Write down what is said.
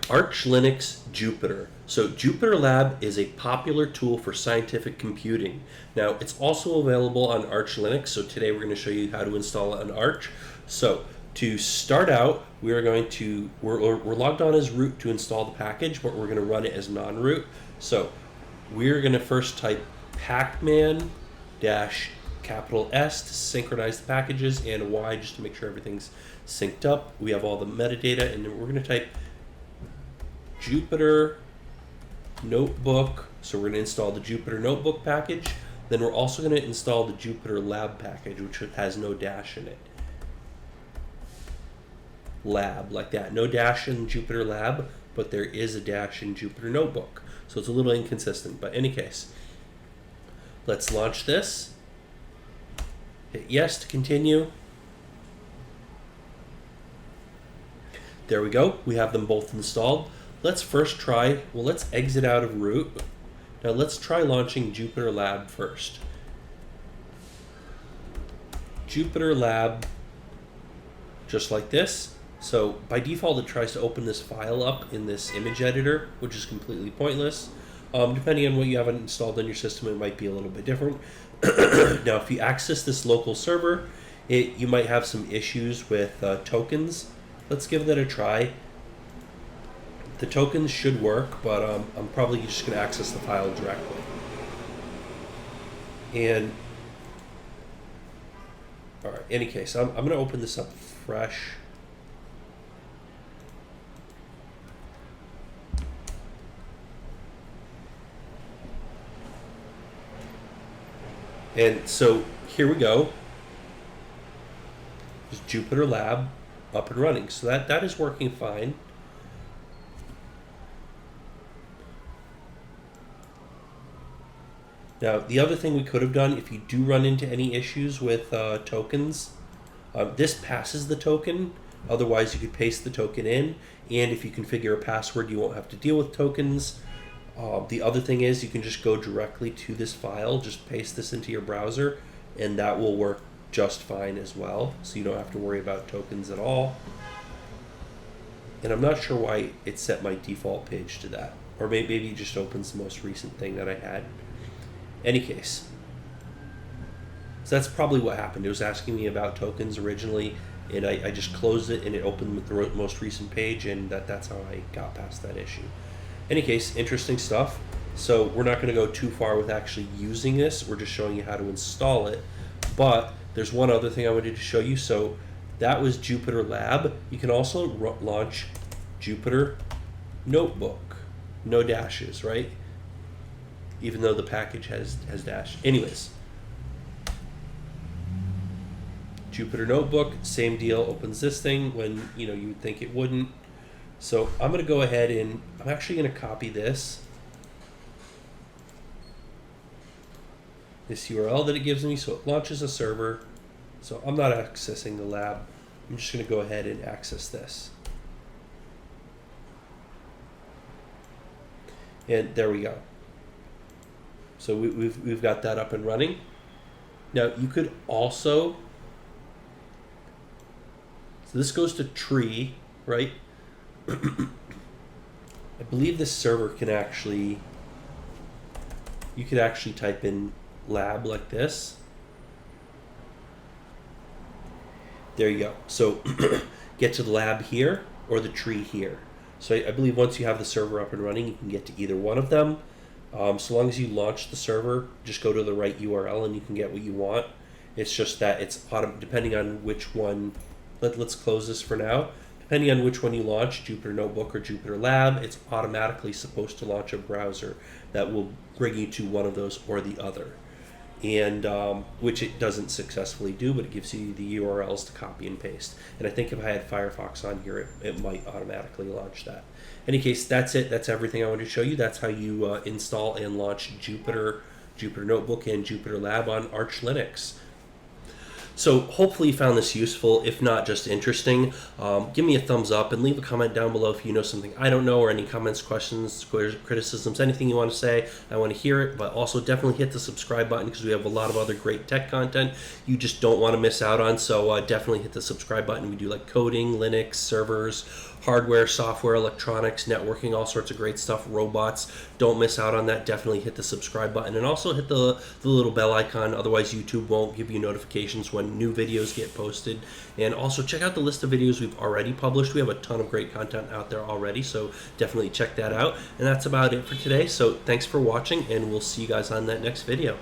Arch Linux Jupyter. So Jupyter Lab is a popular tool for scientific computing. Now it's also available on Arch Linux, so today we're going to show you how to install it on Arch. So to start out, we're logged on as root to install the package, but we're going to run it as non-root. So we're going to first type pacman -S to synchronize the packages, and Y just to make sure everything's synced up. We have all the metadata, and then we're going to type Jupyter Notebook. So we're going to install the Jupyter Notebook package. Then we're also going to install the Jupyter Lab package, which has no dash in it. Lab, like that. No dash in Jupyter Lab, but there is a dash in Jupyter Notebook. So it's a little inconsistent, but in any case, let's launch this. Hit yes to continue. There we go. We have them both installed. Let's first try, let's exit out of root. Now let's try launching Jupyter Lab first. Jupyter Lab, just like this. So by default, it tries to open this file up in this image editor, which is completely pointless. Depending on what you have installed on your system, it might be a little bit different. Now, if you access this local server, you might have some issues with tokens. Let's give that a try. The tokens should work, but I'm probably just going to access the file directly. And, all right, in any case, I'm going to open this up fresh. And so here we go. There's Jupyter Lab up and running. So that is working fine. Now, the other thing we could have done, if you do run into any issues with tokens, this passes the token. Otherwise, you could paste the token in. And if you configure a password, you won't have to deal with tokens. The other thing is you can just go directly to this file, just paste this into your browser, and that will work just fine as well. So you don't have to worry about tokens at all. And I'm not sure why it set my default page to that. Or maybe it just opens the most recent thing that I had. Any case, so that's probably what happened. It was asking me about tokens originally, and I just closed it and it opened with the most recent page, and that's how I got past that issue. Any case, interesting stuff. So we're not going to go too far with actually using this. We're just showing you how to install it. But there's one other thing I wanted to show you. So that was Jupyter Lab. You can also launch Jupyter Notebook. No dashes, right? Even though the package has dash. Anyways, Jupyter Notebook, same deal. Opens this thing when you would think it wouldn't. So I'm going to go ahead and I'm actually going to copy this URL that it gives me. So it launches a server. So I'm not accessing the lab. I'm just going to go ahead and access this. And there we go. So we've got that up and running. Now you could also, so this goes to tree, right? I believe this server can actually, you could actually type in lab like this. There you go. So get to the lab here or the tree here. So I believe once you have the server up and running, you can get to either one of them. So long as you launch the server, just go to the right URL and you can get what you want. It's just that it's depending on which one. Let's close this for now. Depending on which one you launch, Jupyter Notebook or Jupyter Lab, it's automatically supposed to launch a browser that will bring you to one of those or the other. And which it doesn't successfully do, but it gives you the URLs to copy and paste. And I think if I had Firefox on here, it might automatically launch that. In any case, that's it. That's everything I wanted to show you. That's how you install and launch Jupyter Notebook, and Jupyter Lab on Arch Linux. So hopefully you found this useful, if not just interesting. Give me a thumbs up and leave a comment down below if you know something I don't know, or any comments, questions, criticisms, anything you want to say. I want to hear it, but also definitely hit the subscribe button because we have a lot of other great tech content you just don't want to miss out on. So definitely hit the subscribe button. We do like coding, Linux, servers, hardware, software, electronics, networking, all sorts of great stuff, robots. Don't miss out on that. Definitely hit the subscribe button and also hit the little bell icon. Otherwise, YouTube won't give you notifications when new videos get posted. And also check out the list of videos we've already published. We have a ton of great content out there already, so definitely check that out. And that's about it for today. So thanks for watching, and we'll see you guys on that next video.